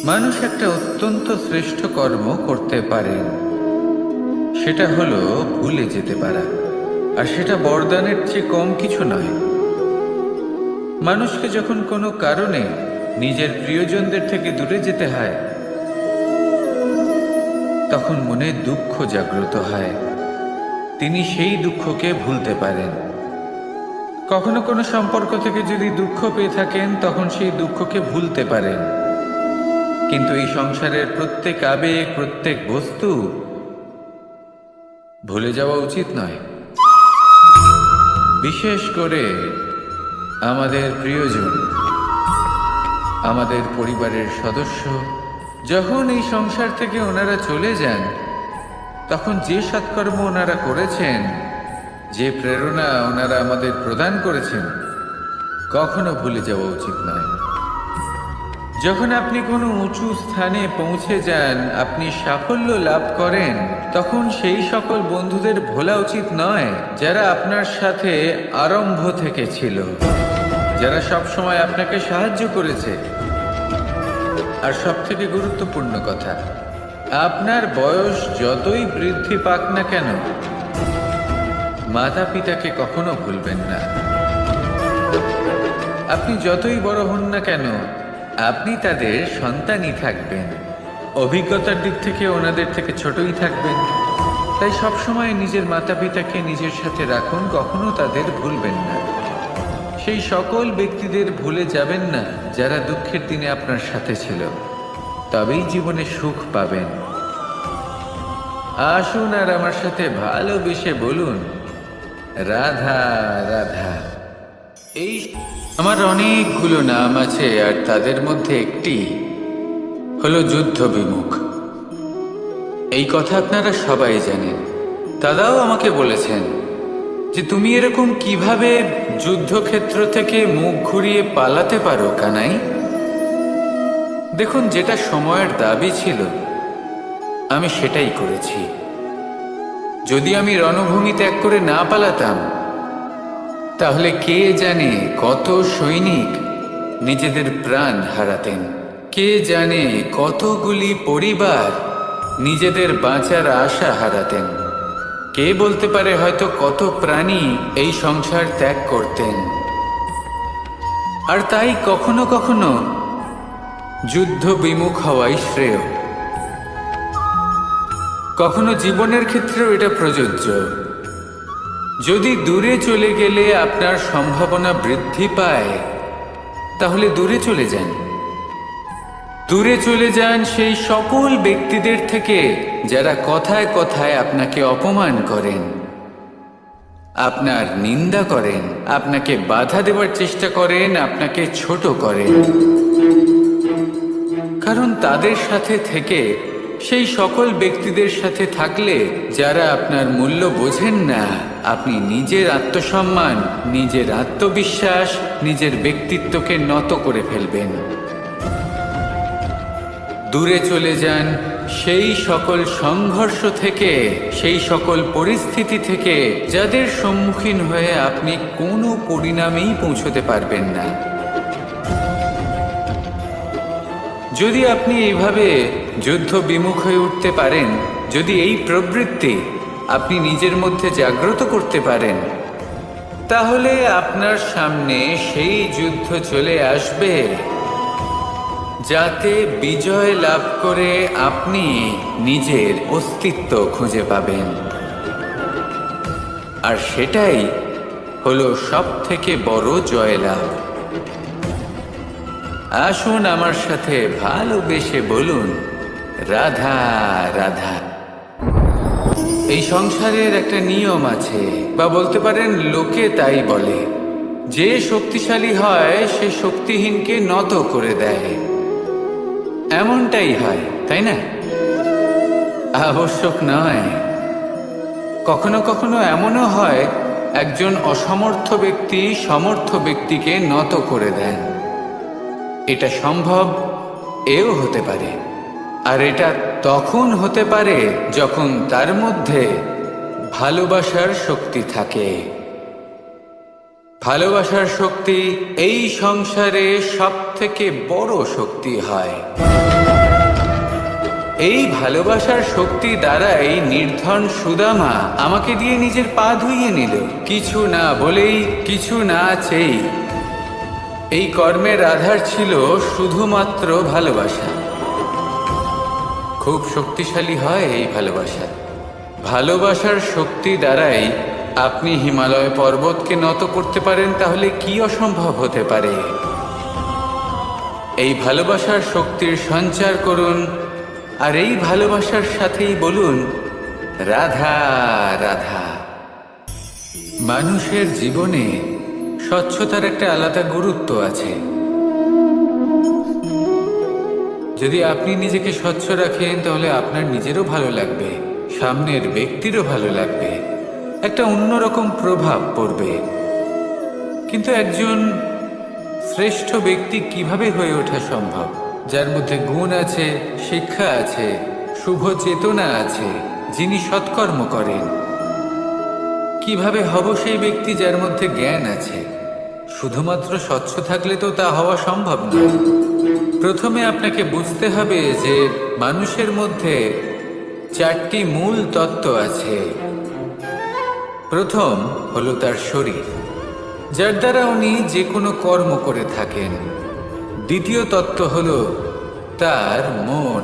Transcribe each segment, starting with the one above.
মানুষ একটা অত্যন্ত শ্রেষ্ঠ কর্ম করতে পারেন, সেটা হলো ভুলে যেতে পারা। আর সেটা বরদানের চেয়ে কম কিছু নয়। মানুষকে যখন কোনো কারণে নিজের প্রিয়জনদের থেকে দূরে যেতে হয়, তখন মনে দুঃখ জাগ্রত হয়। তিনি সেই দুঃখকে ভুলতে পারেন। কখনো কোনো সম্পর্ক থেকে যদি দুঃখ পেয়ে থাকেন, তখন সেই দুঃখকে ভুলতে পারেন। কিন্তু এই সংসারের প্রত্যেক আবেগ, প্রত্যেক বস্তু ভুলে যাওয়া উচিত নয়। বিশেষ করে আমাদের প্রিয়জন, আমাদের পরিবারের সদস্য যখন এই সংসার থেকে ওনারা চলে যান, তখন যে সৎকর্ম ওনারা করেছেন, যে প্রেরণা ওনারা আমাদের প্রদান করেছেন, কখনো ভুলে যাওয়া উচিত নয়। যখন আপনি কোনো উঁচু স্থানে পৌঁছে যান, আপনি সাফল্য লাভ করেন, তখন সেই সকল বন্ধুদের ভোলা উচিত নয় যারা আপনার সাথে আরম্ভ থেকে ছিল, যারা সব সময় আপনাকে সাহায্য করেছে। আর সবথেকে গুরুত্বপূর্ণ কথা, আপনার বয়স যতই বৃদ্ধি পাক না কেন, মাতা পিতাকে কখনো ভুলবেন না। আপনি যতই বড় হন না কেন, আপনি তাদের সন্তানই থাকবেন। অভিজ্ঞতার দিক থেকে ওনাদের থেকে ছোটই থাকবেন। তাই সবসময় নিজের মাতা পিতাকে নিজের সাথে রাখুন, কখনো তাদের ভুলবেন না। সেই সকল ব্যক্তিদের ভুলে যাবেন না যারা দুঃখের দিনে আপনার সাথে ছিল, তবেই জীবনে সুখ পাবেন। আসুন আর আমার সাথে ভালোবেসে বলুন, রাধা রাধা। এই আমার অনেকগুলো নাম আছে, আর তাদের মধ্যে একটি হলো যুদ্ধ বিমুখ। এই কথা আপনারা সবাই জানেন। দাদাও আমাকে বলেছেন যে তুমি এরকম কিভাবে যুদ্ধক্ষেত্র থেকে মুখ ঘুরিয়ে পালাতে পারো কানাই। দেখুন, যেটা সময়ের দাবি ছিল আমি সেটাই করেছি। যদি আমি রণভূমি ত্যাগ করে না পালাতাম, তাহলে কে জানে কত সৈনিক নিজেদের প্রাণ হারাতেন, কে জানে কতগুলি পরিবার নিজেদের বাঁচার আশা হারাতেন, কে বলতে পারে হয়তো কত প্রাণী এই সংসার ত্যাগ করতেন। আর তাই কখনো কখনো যুদ্ধ বিমুখ হওয়াই শ্রেয়। কখনো জীবনের ক্ষেত্রেও এটা প্রযোজ্য। যদি দূরে চলে গেলে আপনার সম্ভাবনা বৃদ্ধি পায়, তাহলে দূরে চলে যান। দূরে চলে যান সেই সকল ব্যক্তিদের থেকে যারা কথায় কথায় আপনাকে অপমান করেন, আপনার নিন্দা করেন, আপনাকে বাধা দেওয়ার চেষ্টা করেন, আপনাকে ছোট করেন। কারণ তাদের সাথে থেকে, সেই সকল ব্যক্তিদের সাথে থাকলে যারা আপনার মূল্য বোঝেন না, আপনি নিজের আত্মসম্মান, নিজের আত্মবিশ্বাস, নিজের ব্যক্তিত্বকে নত করে ফেলবেন। দূরে চলে যান সেই সকল সংঘর্ষ থেকে, সেই সকল পরিস্থিতি থেকে যাদের সম্মুখীন হয়ে আপনি কোনো পরিণামেই পৌঁছতে পারবেন না। যদি আপনি এইভাবে যুদ্ধ বিমুখ হয়ে উঠতে পারেন, যদি এই প্রবৃত্তি আপনি নিজের মধ্যে জাগ্রত করতে পারেন, তাহলে আপনার সামনে সেই যুদ্ধ চলে আসবে যাতে বিজয় লাভ করে আপনি নিজের অস্তিত্ব খুঁজে পাবেন। আর সেটাই হলো সবথেকে বড় জয়লাভ। আসুন আমার সাথে ভালোবেসে বলুন, রাধা রাধা। এই সংসারের একটা নিয়ম আছে, বা বলতে পারেন লোকে তাই বলে, যে শক্তিশালী হয় সে শক্তিহীনকে নত করে দেয়। এমনটাই হয়, তাই না? আবশ্যক নয়। কখনো কখনো এমনও হয়, একজন অসমর্থ ব্যক্তি সমর্থ ব্যক্তিকে নত করে দেন। এটা সম্ভব, এও হতে পারে। আর এটা তখন হতে পারে যখন তার মধ্যে ভালোবাসার শক্তি থাকে। ভালোবাসার শক্তি এই সংসারে সবথেকে বড় শক্তি হয়। এই ভালোবাসার শক্তি দ্বারাই নির্ধন সুদামা আমাকে দিয়ে নিজের পা ধুইয়ে নিল, কিছু না বলেই, কিছু না চেয়েই। এই কর্মের আধার ছিল শুধুমাত্র ভালোবাসা। খুব শক্তিশালী হয় এই ভালোবাসা। ভালোবাসার শক্তি দ্বারাই আপনি হিমালয় পর্বতকে নত করতে পারেন, তাহলে কি অসম্ভব হতে পারে? এই ভালোবাসার শক্তির সঞ্চার করুন, আর এই ভালোবাসার সাথেই বলুন, রাধা রাধা। মানুষের জীবনে স্বচ্ছতার একটা আলাদা গুরুত্ব আছে। যদি আপনি নিজেকে স্বচ্ছ রাখেন, তাহলে আপনার নিজেরও ভালো লাগবে, সামনের ব্যক্তিরও ভালো লাগবে, একটা অন্যরকম প্রভাব পড়বে। কিন্তু একজন শ্রেষ্ঠ ব্যক্তি কিভাবে হয়ে ওঠা সম্ভব? যার মধ্যে গুণ আছে, শিক্ষা আছে, শুভ চেতনা আছে, যিনি সৎকর্ম করেন। কিভাবে হব সেই ব্যক্তি যার মধ্যে জ্ঞান আছে? শুধুমাত্র স্বচ্ছ থাকলে তো তা হওয়া সম্ভব নয়। প্রথমে আপনাকে বুঝতে হবে যে মানুষের মধ্যে 4টি মূল তত্ত্ব আছে। প্রথম হলো তার শরীর, যার দ্বারা উনি যে কোনো কর্ম করে থাকেন। দ্বিতীয় তত্ত্ব হলো তার মন,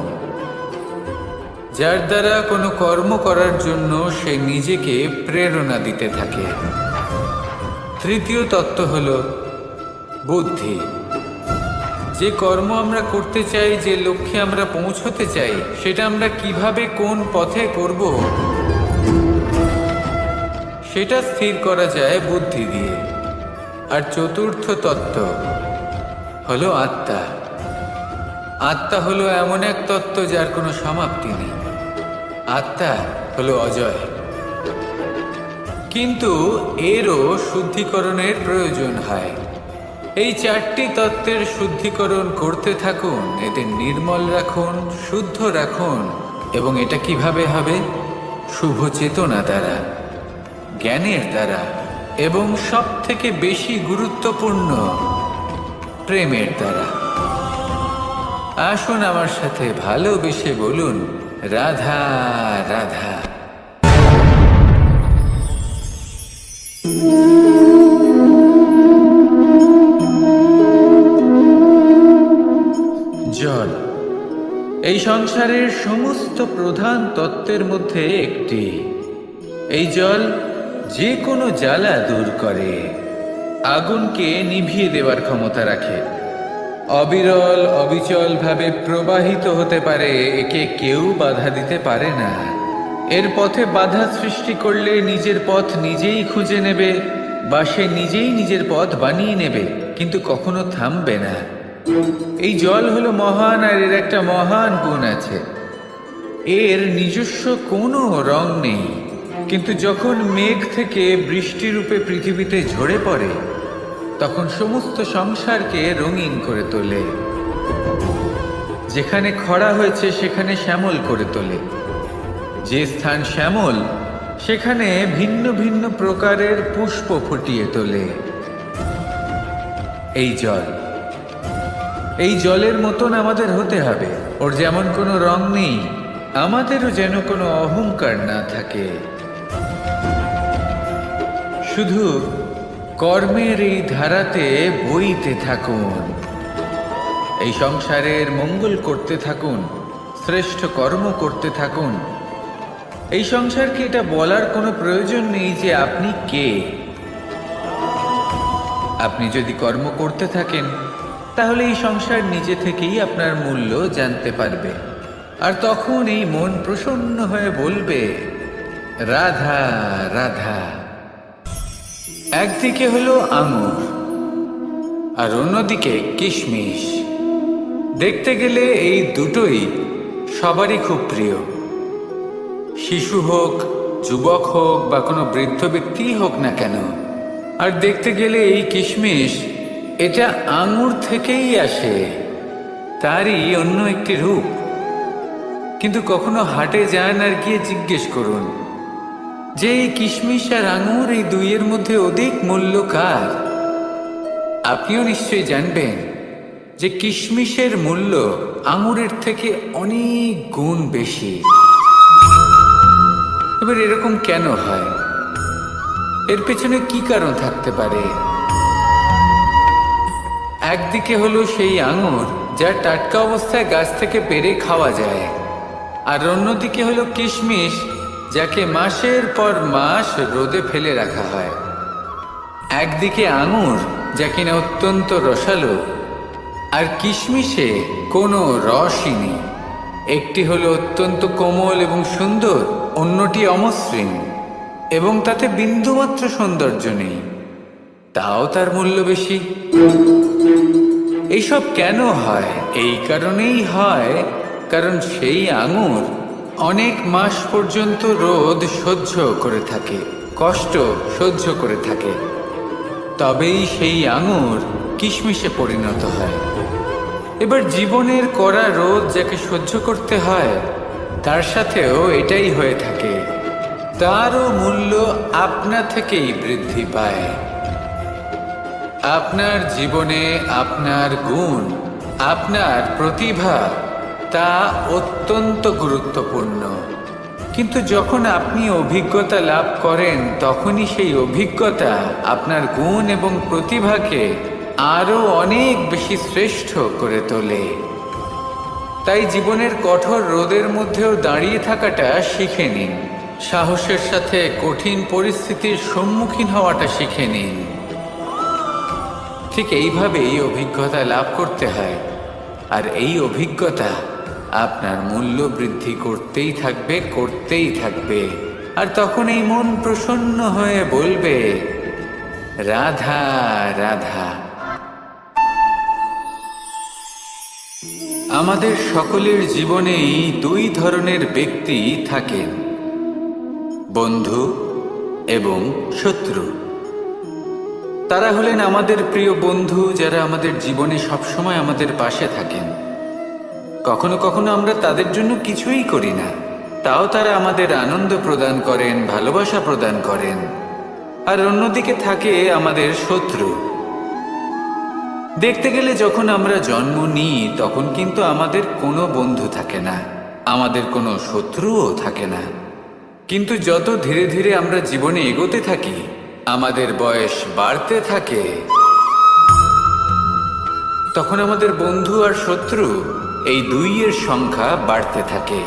যার দ্বারা কোনো কর্ম করার জন্য সে নিজেকে প্রেরণা দিতে থাকে। তৃতীয় তত্ত্ব হলো বুদ্ধি, যে কর্ম আমরা করতে চাই, যে লক্ষ্যে আমরা পৌঁছতে চাই, সেটা আমরা কিভাবে কোন পথে করব সেটা স্থির করা যায় বুদ্ধি দিয়ে। আর চতুর্থ তত্ত্ব হলো আত্মা। আত্মা হলো এমন এক তত্ত্ব যার কোনো সমাপ্তি নেই। আত্মা হলো অজয়। কিন্তু এরও শুদ্ধিকরণের প্রয়োজন হয়। এই 4টি তত্ত্বের শুদ্ধিকরণ করতে থাকুন, এদের নির্মল রাখুন, শুদ্ধ রাখুন। এবং এটা কিভাবে হবে? শুভ চেতনা দ্বারা, জ্ঞানের দ্বারা, এবং সব থেকে বেশি গুরুত্বপূর্ণ প্রেমের দ্বারা। আসুন আমার সাথে ভালোবেসে বলুন, রাধা রাধা। জল এই সংসারের সমস্ত প্রধান তত্ত্বের মধ্যে একটি। এই জল যে কোনো জ্বালা দূর করে, আগুনকে নিভিয়ে দেওয়ার ক্ষমতা রাখে, অবিরল অবিচল ভাবে প্রবাহিত হতে পারে, একে কেউ বাধা দিতে পারে না। এর পথে বাধা সৃষ্টি করলে নিজের পথ নিজেই খুঁজে নেবে, বা সে নিজেই নিজের পথ বানিয়ে নেবে, কিন্তু কখনো থামবে না। এই জল হলো মহান, আর এর একটা মহান গুণ আছে, এর নিজস্ব কোনো রং নেই। কিন্তু যখন মেঘ থেকে বৃষ্টি রূপে পৃথিবীতে ঝরে পড়ে, তখন সমস্ত সংসারকে রঙিন করে তোলে। যেখানে খরা হয়েছে সেখানে শ্যামল করে তোলে। যে স্থান শ্যামল, সেখানে ভিন্ন ভিন্ন প্রকারের পুষ্প ফুটিয়ে তোলে। এই জলের মতন আমাদের হতে হবে। ওর যেমন কোনো রং নেই, আমাদেরও যেন কোনো অহংকার না থাকে। শুধু কর্মের এই ধারাতে বইতে থাকুন, এই সংসারের মঙ্গল করতে থাকুন, শ্রেষ্ঠ কর্ম করতে থাকুন। এই সংসারকে এটা বলার কোনো প্রয়োজন নেই যে আপনি কে। আপনি যদি কর্ম করতে থাকেন, তাহলে এই সংসার নিজে থেকেই আপনার মূল্য জানতে পারবে। আর তখন এই মন প্রসন্ন হয়ে বলবে, রাধা রাধা। একদিকে হলো আঙুর, আর অন্যদিকে কিশমিশ। দেখতে গেলে এই দুটোই সবারই খুব প্রিয়। শিশু হোক, যুবক হোক, বা কোনো বৃদ্ধ ব্যক্তি হোক না কেন। আর দেখতে গেলে এই কিশমিশ, এটা আঙুর থেকেই আসে, তারই অন্য একটি রূপ। কিন্তু কখনো হাটে যান আর গিয়ে জিজ্ঞেস করুন যে এই কিশমিশ আর আঙুর, এই দুইয়ের মধ্যে অধিক মূল্য কার? আপনিও নিশ্চয়ই জানবেন যে কিশমিশের মূল্য আঙুরের থেকে অনেক গুণ বেশি। এবার এরকম কেন হয়? এর পেছনে কি কারণ থাকতে পারে? একদিকে হলো সেই আঙুর যা টাটকা অবস্থায় গাছ থেকে পেড়ে খাওয়া যায়, আর অন্যদিকে হলো কিশমিশ যাকে মাসের পর মাস রোদে ফেলে রাখা হয়। একদিকে আঙুর যা কিনা অত্যন্ত রসালো, আর কিশমিশে কোনো রসই নেই। একটি হলো অত্যন্ত কোমল এবং সুন্দর, অন্যটি অমসৃণ এবং তাতে বিন্দুমাত্র সৌন্দর্য নেই, তাও তার মূল্য বেশি। এইসব কেন হয়? এই কারণেই হয় কারণ সেই আঙুর অনেক মাস পর্যন্ত রোদ সহ্য করে থাকে, কষ্ট সহ্য করে থাকে, তবেই সেই আঙুর কিশমিশে পরিণত হয়। এবার জীবনের কড়া রোদ যাকে সহ্য করতে হয়, তার সাথেও এটাই হয়ে থাকে। তারও মূল্য আপনা থেকেই বৃদ্ধি পায়। আপনার জীবনে আপনার গুণ, আপনার প্রতিভা, তা অত্যন্ত গুরুত্বপূর্ণ। কিন্তু যখন আপনি অভিজ্ঞতা লাভ করেন, তখনই সেই অভিজ্ঞতা আপনার গুণ এবং প্রতিভাকে আরও অনেক বেশি শ্রেষ্ঠ করে তোলে। তাই জীবনের কঠোর রোদের মধ্যেও দাঁড়িয়ে থাকাটা শিখে নিন। সাহসের সাথে কঠিন পরিস্থিতির সম্মুখীন হওয়াটা শিখে নিন। ঠিক এইভাবেই অভিজ্ঞতা লাভ করতে হয়, আর এই অভিজ্ঞতা আপনার মূল্য বৃদ্ধি করতেই থাকবে, করতেই থাকবে। আর তখন এই মন প্রসন্ন হয়ে বলবে, রাধা রাধা। আমাদের সকলের জীবনেই দুই ধরনের ব্যক্তি থাকেন, বন্ধু এবং শত্রু। তারা হলেন আমাদের প্রিয় বন্ধু, যারা আমাদের জীবনে সবসময় আমাদের পাশে থাকেন। কখনো কখনো আমরা তাদের জন্য কিছুই করি না, তাও তারা আমাদের আনন্দ প্রদান করেন, ভালোবাসা প্রদান করেন। আর অন্যদিকে থাকে আমাদের শত্রু। দেখতে গেলে যখন আমরা জন্ম নিই, তখন কিন্তু আমাদের কোনো বন্ধু থাকে না, আমাদের কোনো শত্রুও থাকে না। কিন্তু যত ধীরে ধীরে আমরা জীবনে এগোতে থাকি, আমাদের বয়স বাড়তে থাকে, তখন আমাদের বন্ধু আর শত্রু এই দুইয়ের সংখ্যা বাড়তে থাকে।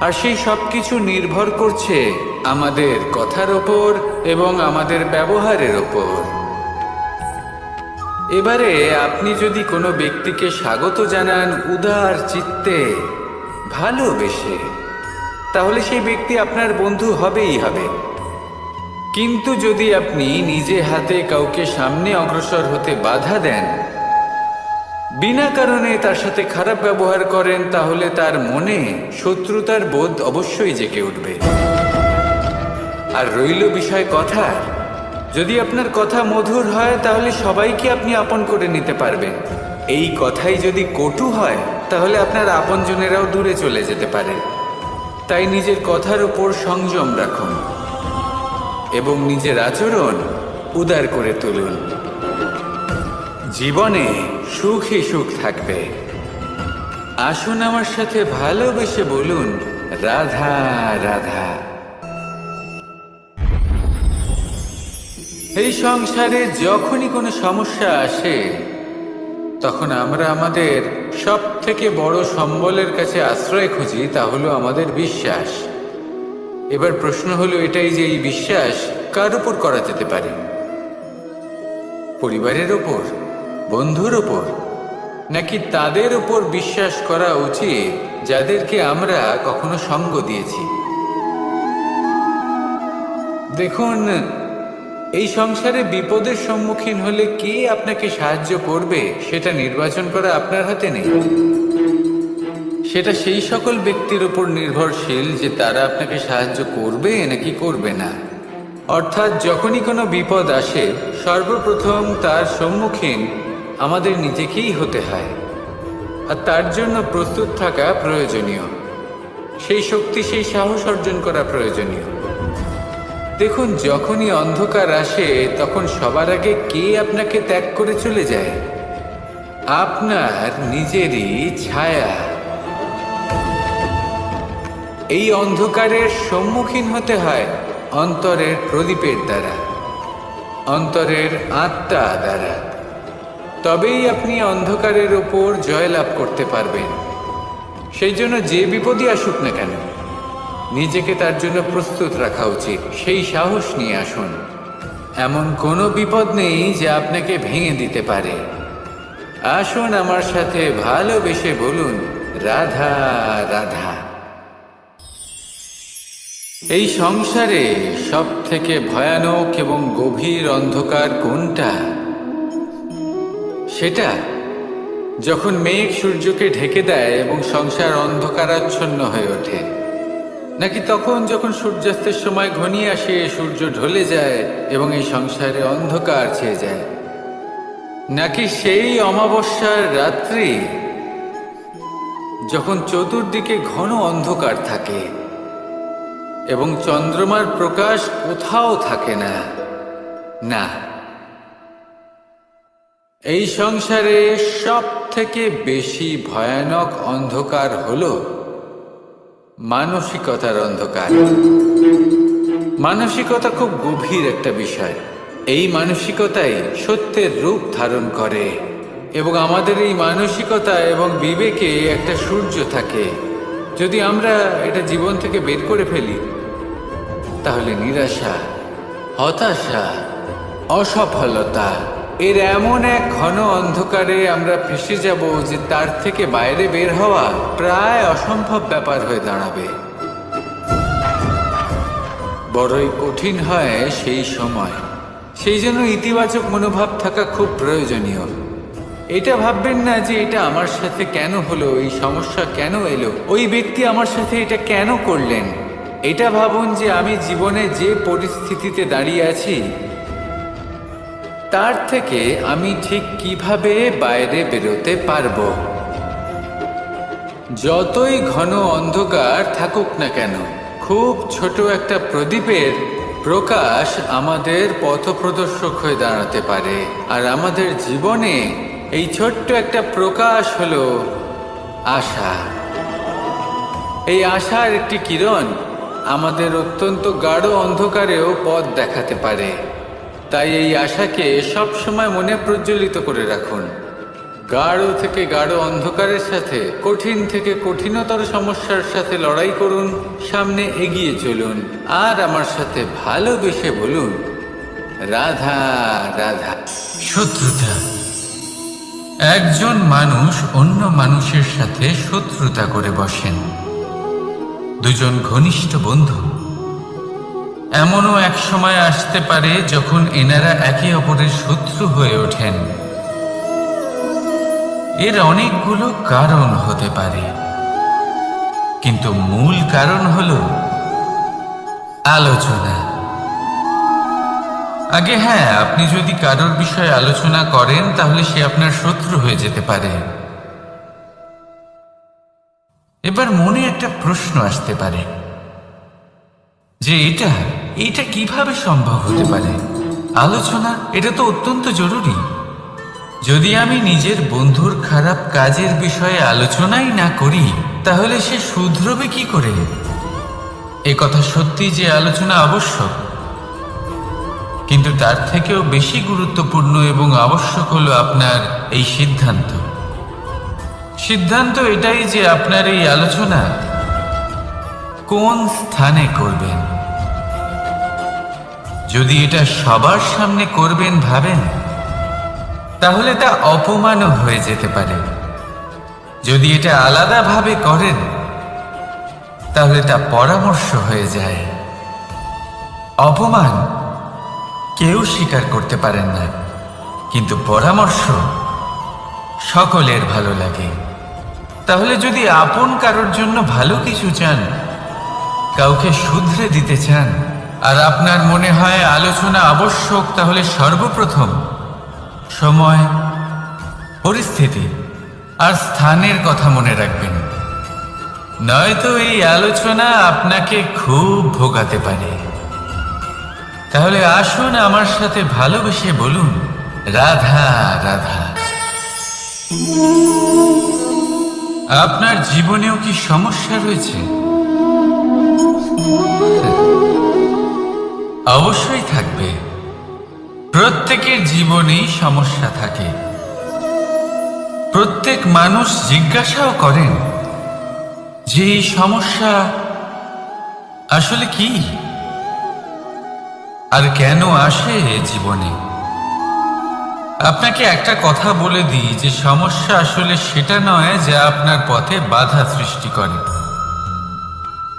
আর সেই সব কিছু নির্ভর করছে আমাদের কথার ওপর এবং আমাদের ব্যবহারের ওপর। এবারে আপনি যদি কোনো ব্যক্তিকে স্বাগত জানান উদার চিত্তে, ভালোবেসে, তাহলে সেই ব্যক্তি আপনার বন্ধু হবেই হবে। কিন্তু যদি আপনি নিজে হাতে কাউকে সামনে অগ্রসর হতে বাধা দেন, বিনা কারণে তার সাথে খারাপ ব্যবহার করেন, তাহলে তার মনে শত্রুতার বোধ অবশ্যই জেগে উঠবে। আর রইল বিষয় কথার, যদি আপনার কথা মধুর হয়, তাহলে সবাইকে আপনি আপন করে নিতে পারবেন। এই কথাই যদি কটু হয়, তাহলে আপনার আপনজনেরাও দূরে চলে যেতে পারে। তাই নিজের কথার উপর সংযম রাখুন এবং নিজের আচরণ উদার করে তুলুন। জীবনে সুখই সুখ থাকবে। আসুন আমার সাথে ভালোবেসে বলুন, রাধা রাধা। এই সংসারে যখনই কোনো সমস্যা আসে, তখন আমরা আমাদের সব থেকে বড় সম্বলের কাছে আশ্রয় খুঁজি, তা হলো আমাদের বিশ্বাস। এবার প্রশ্ন হলো এটাই যে এই বিশ্বাস কার উপর করা যেতে পারে? পরিবারের ওপর, বন্ধুর ওপর, নাকি তাদের উপর বিশ্বাস করা উচিত যাদেরকে আমরা কখনো সঙ্গ দিয়েছি? দেখুন, এই সংসারে বিপদের সম্মুখীন হলে কে আপনাকে সাহায্য করবে সেটা নির্বাচন করা আপনার হাতে নেই। সেটা সেই সকল ব্যক্তির উপর নির্ভরশীল যে তারা আপনাকে সাহায্য করবে নাকি করবে না। অর্থাৎ যখনই কোনো বিপদ আসে, সর্বপ্রথম তার সম্মুখীন আমাদের নিজেকেই হতে হয়, আর তার জন্য প্রস্তুত থাকা প্রয়োজনীয়। সেই শক্তি, সেই সাহস অর্জন করা প্রয়োজনীয়। দেখুন, যখনই অন্ধকার আসে, তখন সবার আগে কে আপনাকে ত্যাগ করে চলে যায়? আপনার নিজেরই ছায়া। এই অন্ধকারের সম্মুখীন হতে হয় অন্তরের প্রদীপের দ্বারা, অন্তরের আত্মা দ্বারা। তবেই আপনি অন্ধকারের ওপর জয়লাভ করতে পারবেন। সেই জন্য যে বিপদই আসুক না কেন, নিজেকে তার জন্য প্রস্তুত রাখা উচিত। সেই সাহস নিয়ে আসুন। এমন কোনো বিপদ নেই যে আপনাকে ভেঙে দিতে পারে। আসুন আমার সাথে ভালোবেসে বলুন, রাধা রাধা। এই সংসারে সব থেকে ভয়ানক এবং গভীর অন্ধকার কোনটা? সেটা যখন মেঘ সূর্যকে ঢেকে দেয় এবং সংসার অন্ধকারাচ্ছন্ন হয়ে ওঠে, নাকি তখন যখন সূর্যাস্তের সময় ঘনিয়ে আসে, সূর্য ঢলে যায় এবং এই সংসারে অন্ধকার ছেয়ে যায়, নাকি সেই অমাবস্যার রাত্রি যখন চতুর্দিকে ঘন অন্ধকার থাকে এবং চন্দ্রমার প্রকাশ কোথাও থাকে না? না, এই সংসারে সব থেকে বেশি ভয়ানক অন্ধকার হলো মানসিকতার অন্ধকার। মানসিকতা খুব গভীর একটা বিষয়। এই মানসিকতাই সত্যের রূপ ধারণ করে এবং আমাদের এই মানসিকতা এবং বিবেকে একটা সূর্য থাকে। যদি আমরা এটা জীবন থেকে বের করে ফেলি, তাহলে নিরাশা, হতাশা, অসফলতা এর এমন এক ঘন অন্ধকারে আমরা ফেসে যাব যে তার থেকে বাইরে বের হওয়া প্রায় অসম্ভব ব্যাপার হয়ে দাঁড়াবে। বড়ই কঠিন হয় সেই সময়। সেই জন্য ইতিবাচক মনোভাব থাকা খুব প্রয়োজনীয়। এটা ভাববেন না যে এটা আমার সাথে কেন হলো, এই সমস্যা কেন এলো, ওই ব্যক্তি আমার সাথে এটা কেন করলেন। এটা ভাবুন যে আমি জীবনে যে পরিস্থিতিতে দাঁড়িয়ে আছি তার থেকে আমি ঠিক কিভাবে বাইরে বেরোতে পারবো। যতই ঘন অন্ধকার থাকুক না কেন, খুব ছোট একটা প্রদীপের প্রকাশ আমাদের পথপ্রদর্শক হয়ে দাঁড়াতে পারে। আর আমাদের জীবনে এই ছোট্ট একটা প্রকাশ হলো আশা। এই আশার একটি কিরণ আমাদের অত্যন্ত গাঢ় অন্ধকারেও পথ দেখাতে পারে। তাই এই আশাকে সবসময় মনে প্রজ্বলিত করে রাখুন। গাঢ় থেকে গাঢ় অন্ধকারের সাথে, কঠিন থেকে কঠিনতর সমস্যার সাথে লড়াই করুন, সামনে এগিয়ে চলুন। আর আমার সাথে ভালোবেসে বলুন, রাধা রাধা। শত্রুতা। একজন মানুষ অন্য মানুষের সাথে শত্রুতা করে বসেন। দুজন ঘনিষ্ঠ বন্ধু। এমনও এক সময় আসতে পারে যখন এনারা একে অপরের শত্রু হয়ে ওঠেন। এর অনেকগুলো কারণ হতে পারে, কিন্তু মূল কারণ হলো আলোচনা। আগে হ্যাঁ, আপনি যদি কারোর বিষয়ে আলোচনা করেন তাহলে সে আপনার শত্রু হয়ে যেতে পারে। এবার মনে একটা প্রশ্ন আসতে পারে যে এটা কিভাবে সম্ভব হতে পারে? আলোচনা, এটা তো অত্যন্ত জরুরি। যদি আমি নিজের বন্ধুর খারাপ কাজের বিষয়ে আলোচনাই না করি, তাহলে সে শুধরবে কি করে? এ কথা সত্যি যে আলোচনা আবশ্যক, কিন্তু তার থেকেও বেশি গুরুত্বপূর্ণ এবং আবশ্যক হলো আপনার এই সিদ্ধান্ত। সিদ্ধান্ত এটাই যে আপনার এই আলোচনা কোন স্থানে করবেন। যদি এটা সবার সামনে করবেন ভাবেন, তাহলে তা অপমানও হয়ে যেতে পারে। যদি এটা আলাদাভাবে করেন, তাহলে তা পরামর্শ হয়ে যায়। অপমান কেউ স্বীকার করতে পারেন না, কিন্তু পরামর্শ সকলের ভালো লাগে। তাহলে যদি আপন কারোর জন্য ভালো কিছু চান, কাউকে শুধরে দিতে চান, আর আপনার মনে হয় আলোচনা আবশ্যক, তাহলে সর্বপ্রথম সময়, পরিস্থিতি আর স্থানের কথা মনে রাখবেন। নয়তো এই আলোচনা আপনাকে খুব ভোগাতে পারে। তাহলে আসুন আমার সাথে ভালোবেসে বলুন, রাধা রাধা। আপনার জীবনেও কি সমস্যা রয়েছে? অবশ্যই থাকবে। প্রত্যেকের জীবনেই সমস্যা থাকে। প্রত্যেক মানুষ জিজ্ঞাসাও করেন যে এই সমস্যা আসলে কি আর কেন আসে জীবনে। আপনাকে একটা কথা বলে দিই যে সমস্যা আসলে সেটা নয় যা আপনার পথে বাধা সৃষ্টি করে,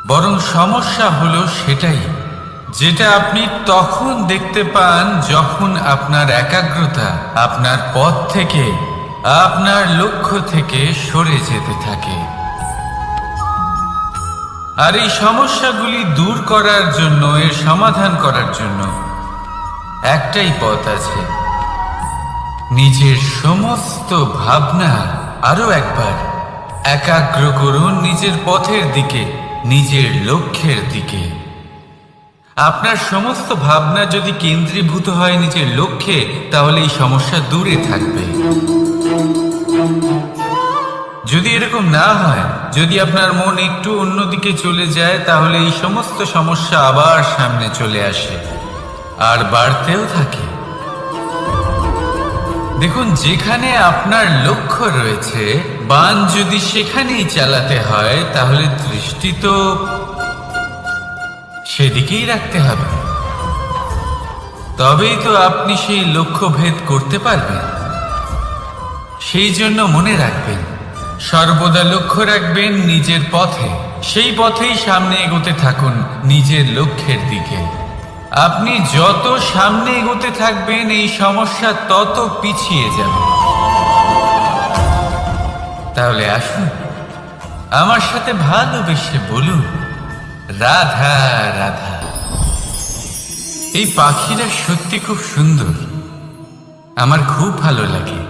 বরং সমস্যা হলো সেটাই যেটা আপনি তখন দেখতে পান যখন আপনার একাগ্রতা আপনার পথ থেকে, আপনার লক্ষ্য থেকে সরে যেতে থাকে। আর এই সমস্যাগুলি দূর করার জন্য, এর সমাধান করার জন্য একটাই পথ আছে। নিজের সমস্ত ভাবনা আরো একবার একাগ্র করুন নিজের পথের দিকে, নিজের লক্ষ্যের দিকে। আপনার সমস্ত ভাবনা যদি কেন্দ্রীভূত হয় নিজের লক্ষ্যে, তাহলে এই সমস্যা দূরে থাকবে। যদি এরকম না হয়, যদি আপনার মন একটু অন্যদিকে চলে যায়, তাহলে এই সমস্ত সমস্যা আবার সামনে চলে আসে আর বাড়তেও থাকে। দেখুন, যেখানে আপনার লক্ষ্য রয়েছে, বান যদি সেখানেই চালাতে হয়, তাহলে দৃষ্টি তো সেদিকেই রাখতে হবে। তবেই তো আপনি সেই লক্ষ্য ভেদ করতে পারবেন। সেই জন্য মনে রাখবেন, সর্বদা লক্ষ্য রাখবেন নিজের পথে, সেই পথেই সামনে এগোতে থাকুন নিজের লক্ষ্যের দিকে। আপনি যত সামনে এগোতে থাকবেন, এই সমস্যা তত পিছিয়ে যাবে। তাহলে আসুন, আমার সাথে ভালোবেসে বলুন, রাধা রাধা। এই পাখিরা সত্যি খুব সুন্দর, আমার খুব ভালো লাগে।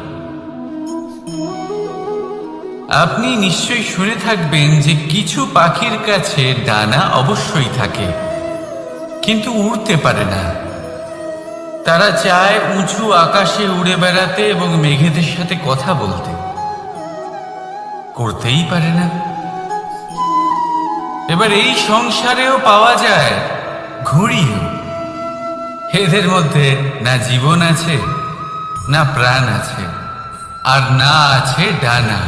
আপনি নিশ্চয়ই শুনে থাকবেন যে কিছু পাখির কাছে ডানা অবশ্যই থাকে, কিন্তু উড়তে পারে না। তারা চায় উঁচু আকাশে উড়ে বেড়াতে এবং মেঘেদের সাথে কথা বলতে, করতেই পারে না। এবার এই সংসারেও পাওয়া যায় ঘুড়িও। এদের মধ্যে না জীবন আছে, না প্রাণ আছে, আর না আছে ডানা,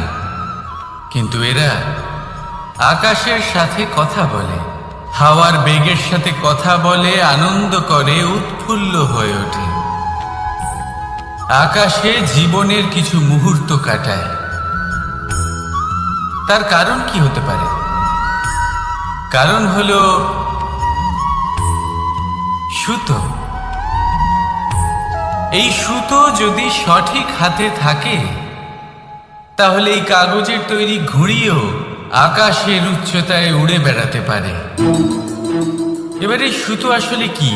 কিন্তু এরা আকাশের সাথে কথা বলে, হাওয়ার বেগের সাথে কথা বলে, আনন্দ করে, উৎফুল্ল হয়ে ওঠে। আকাশে জীবনের কিছু মুহূর্ত কাটায়। তার কারণ কি হতে পারে? কারণ হলো সুতো। এই সুতো যদি সঠিক হাতে থাকে, তাহলে এই কাগজের তৈরি ঘুড়িও আকাশের উচ্চতায় উড়ে বেড়াতে পারে। এবার এই সুতো আসলে কি?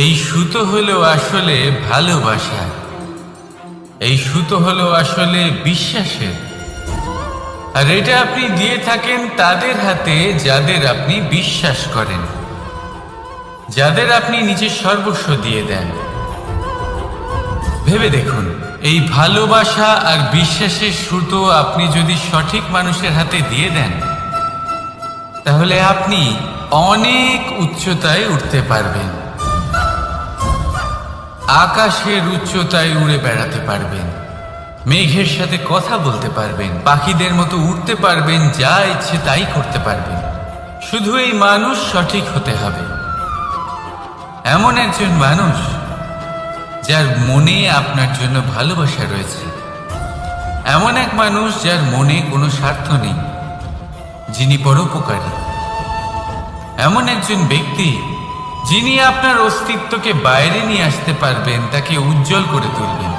এই সুতো হলো আসলে ভালোবাসা। এই সুতো হলো আসলে বিশ্বাসের। আর এটা আপনি দিয়ে থাকেন তাদের হাতে যাদের আপনি বিশ্বাস করেন, যাদের আপনি নিজের সর্বস্ব দিয়ে দেন। ভেবে দেখুন, এই ভালোবাসা আর বিশ্বাসের সুতো আপনি যদি সঠিক মানুষের হাতে দিয়ে দেন, তাহলে আপনি অনেক উচ্চতায় উঠতে পারবেন, আকাশের উচ্চতায় উড়ে বেড়াতে পারবেন, মেঘের সাথে কথা বলতে পারবেন, পাখিদের মতো উঠতে পারবেন, যা ইচ্ছে তাই করতে পারবেন। শুধু এই মানুষ সঠিক হতে হবে, এমন একজন মানুষ যার মনে আপনার জন্য ভালোবাসা রয়েছে, এমন এক মানুষ যার মনে কোনো স্বার্থ নেই, যিনি পরোপকারী, এমন একজন ব্যক্তি যিনি আপনার অস্তিত্বকে বাইরে নিয়ে আসতে পারবেন, তাকে উজ্জ্বল করে তুলবেন।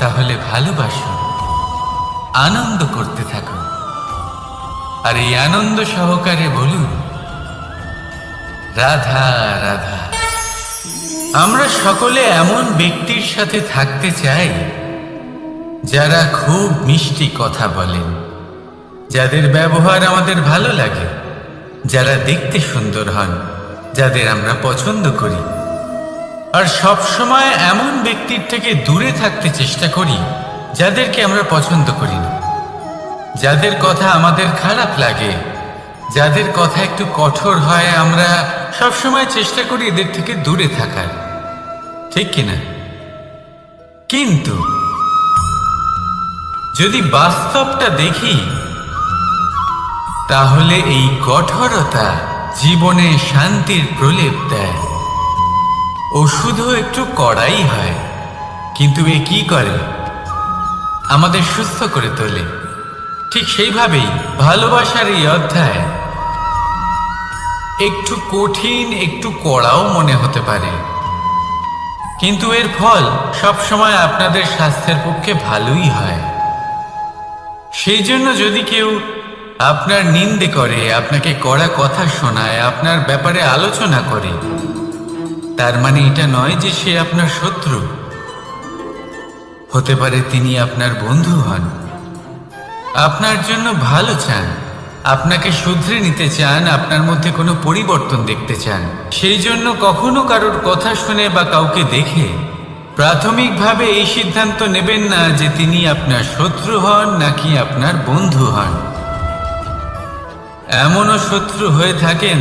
তাহলে ভালোবাসুন, আনন্দ করতে থাকুন, আর এই আনন্দ সহকারে বলুন, রাধা রাধা। আমরা সকলে এমন ব্যক্তির সাথে থাকতে চাই যারা খুব মিষ্টি কথা বলেন, যাদের ব্যবহার আমাদের ভালো লাগে, যারা দেখতে সুন্দর হন, যাদের আমরা পছন্দ করি। আর সব সময় এমন ব্যক্তির থেকে দূরে থাকতে চেষ্টা করি যাদেরকে আমরা পছন্দ করি না, যাদের কথা আমাদের খারাপ লাগে, যাদের কথা একটু কঠোর হয়, আমরা সব সময় চেষ্টা করি এদের থেকে দূরে থাকার, ঠিক কিনা? কিন্তু যদি বাস্তবটা দেখি তাহলে এই কঠোরতা জীবনে শান্তির প্রলেপ দেয়। ও শুধু একটু কড়াই হয়, কিন্তু এ কি করে? আমাদের সুস্থ করে তোলে। ঠিক সেইভাবেই ভালোবাসার এই অধ্যায় একটু কঠিন, একটু কড়াও মনে হতে পারে, কিন্তু এর ফল সবসময় আপনাদের স্বাস্থ্যের পক্ষে ভালোই হয়। সেই জন্য যদি কেউ আপনার নিন্দে করে, আপনাকে কড়া কথা শোনায়, আপনার ব্যাপারে আলোচনা করে, তার মানে এটা নয় যে সে আপনার শত্রু। হতে পারে তিনি আপনার বন্ধু হন, আপনার জন্য ভালো চান, আপনাকে শুধরে নিতে চান, আপনার মধ্যে কোনো পরিবর্তন দেখতে চান। সেই জন্য কখনো কারোর কথা শুনে বা কাউকে দেখে প্রাথমিকভাবে এই সিদ্ধান্ত নেবেন না যে তিনি আপনার শত্রু হন নাকি আপনার বন্ধু হন। এমনও শত্রু হয়ে থাকেন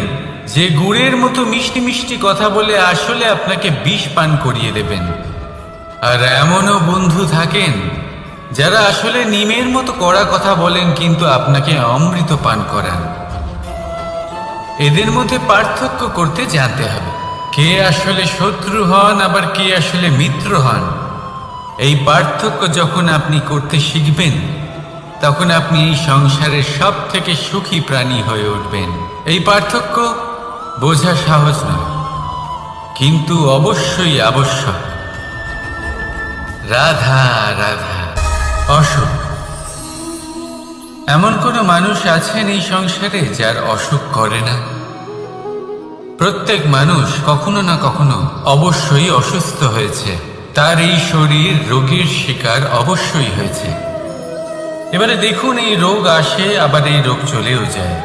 যে গুড়ের মতো মিষ্টি মিষ্টি কথা বলে আসলে আপনাকে বিষ পান করিয়ে দেবেন। আর এমনও বন্ধু থাকেন যারা আসলে নিমের মতো কড়া কথা বলেন কিন্তু আপনাকে অমৃত পান করান। এদের মধ্যে পার্থক্য করতে জানতে হবে, কে আসলে শত্রু হন আবার কে আসলে মিত্র হন। এই পার্থক্য যখন আপনি করতে শিখবেন তখন আপনি এই সংসারের সব থেকে সুখী প্রাণী হয়ে উঠবেন। এই পার্থক্য বোঝা সহজ নয়, কিন্তু অবশ্যই আবশ্যক। রাধা রাধা। অসুখ। এমন কোনো মানুষ আছেন এই সংসারে যার অসুখ করে না? প্রত্যেক মানুষ কখনো না কখনো অবশ্যই অসুস্থ হয়েছে, তার এই শরীর রোগের শিকার অবশ্যই হয়েছে। এবারে দেখুন, এই রোগ আসে আবার এই রোগ চলেও যায়,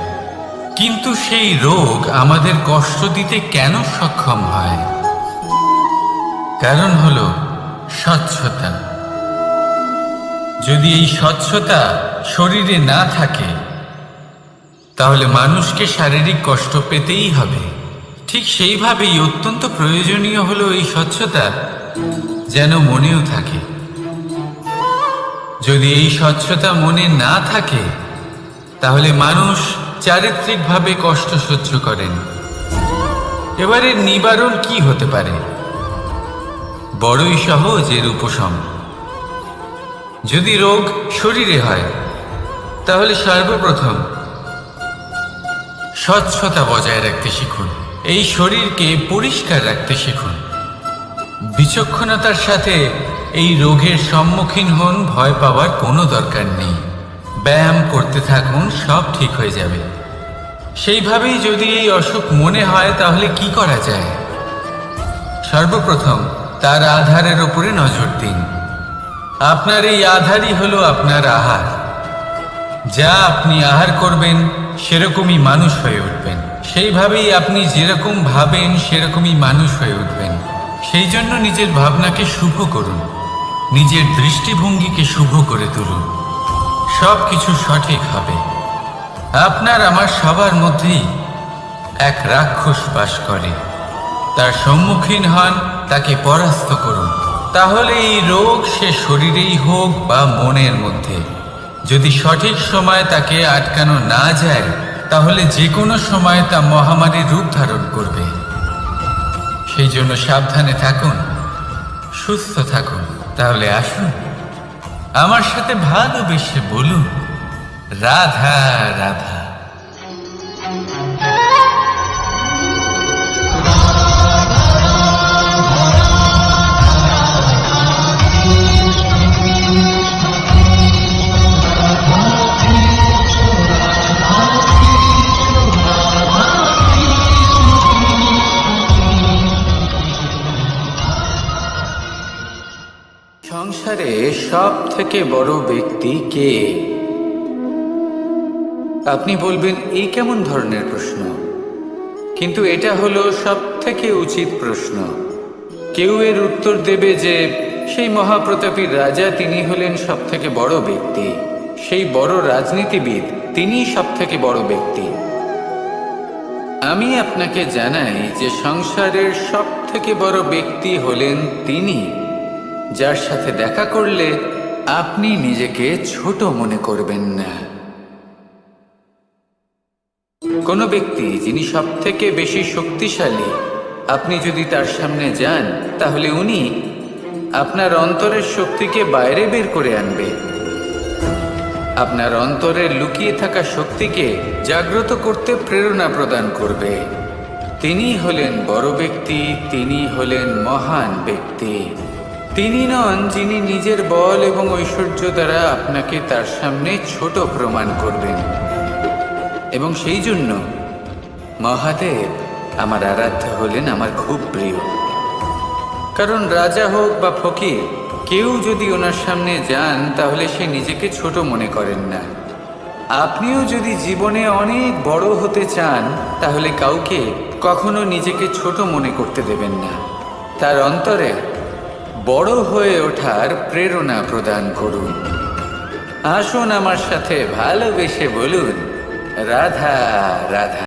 কিন্তু সেই রোগ আমাদের কষ্ট দিতে কেন সক্ষম হয়? কারণ হলো স্বচ্ছতা। যদি এই স্বচ্ছতা শরীরে না থাকে তাহলে মানুষকে শারীরিক কষ্ট পেতেই হবে। ঠিক সেইভাবেই অত্যন্ত প্রয়োজনীয় হলো এই স্বচ্ছতা যেন মনেও থাকে। যদি এই স্বচ্ছতা মনে না থাকে তাহলে মানুষ চারিত্রিকভাবে কষ্ট সহ্য করেন। এবারে নিবারণ কি হতে পারে? বড়ই সহজ এর উপশম। যদি রোগ শরীরে হয় তাহলে সর্বপ্রথম স্বচ্ছতা বজায় রাখতে শিখুন, এই শরীরকে পরিষ্কার রাখতে শিখুন। বিচক্ষণতার সাথে এই রোগের সম্মুখীন হন, ভয় পাওয়ার কোনো দরকার নেই। ব্যায়াম করতে থাকুন, সব ঠিক হয়ে যাবে। সেইভাবেই যদি এই অসুখ মনে হয় তাহলে কি করা যায়? সর্বপ্রথম তার আধারের উপরে নজর দিন। আপনার এই আধারই হলো আপনার আহার। যা আপনি আহার করবেন সেরকমই মানুষ হয়ে উঠবেন। সেইভাবেই আপনি যেরকম ভাবেন সেরকমই মানুষ হয়ে উঠবেন। সেই জন্য নিজের ভাবনাকে শুভ করুন, নিজের দৃষ্টিভঙ্গিকে শুভ করে তুলুন, সব কিছু সঠিক হবে। আপনার আমার সবার মধ্যেই এক রাক্ষস বাস করে, তার সম্মুখীন হন, তাকে পরাস্ত করুন। তাহলে এই রোগ সে শরীরেই হোক বা মনের মধ্যে, যদি সঠিক সময় তাকে আটকানো না যায় তাহলে যে কোনো সময় তা মহামারীর রূপ ধারণ করবে। সেই জন্য সাবধানে থাকুন, সুস্থ থাকুন। তাহলে আসুন আমার সাথে ভালোবেসে বলুন, রাধা রাধা। সংসারে সব থেকে বড় ব্যক্তি কে? আপনি বলবেন এই কেমন ধরনের প্রশ্ন, কিন্তু এটা হলো সব থেকে উচিত প্রশ্ন। কেউ এর উত্তর দেবে যে সেই মহাপ্রতাপী রাজা তিনি হলেন সব থেকে বড় ব্যক্তি, সেই বড় রাজনীতিবিদ তিনি সব থেকে বড় ব্যক্তি। আমি আপনাকে জানাই যে সংসারের সব থেকে বড় ব্যক্তি হলেন তিনি, যার সাথে দেখা করলে আপনি নিজেকে ছোট মনে করবেন না। কোনো ব্যক্তি যিনি সব থেকে বেশি শক্তিশালী, আপনি যদি তার সামনে যান তাহলে উনি আপনার অন্তরের শক্তিকে বাইরে বের করে আনবে, আপনার অন্তরের লুকিয়ে থাকা শক্তিকে জাগ্রত করতে প্রেরণা প্রদান করবে। তিনি হলেন বড় ব্যক্তি, তিনি হলেন মহান ব্যক্তি। তিনি নন যিনি নিজের বল এবং ঐশ্বর্য দ্বারা আপনাকে তার সামনে ছোট প্রমাণ করবেন। এবং সেই জন্য মহাদেব আমার আরাধ্য হলেন আমার খুব প্রিয়। কারণ রাজা হোক বা ফকির, কেউ যদি ওনার সামনে যান তাহলে সে নিজেকে ছোট মনে করেন না। আপনিও যদি জীবনে অনেক বড় হতে চান তাহলে কাউকে কখনো নিজেকে ছোট মনে করতে দেবেন না। তার অন্তরে বড় হয়ে ওঠার প্রেরণা প্রদান করুন। আসুন আমার সাথে ভালোবেসে বলুন, রাধা রাধা।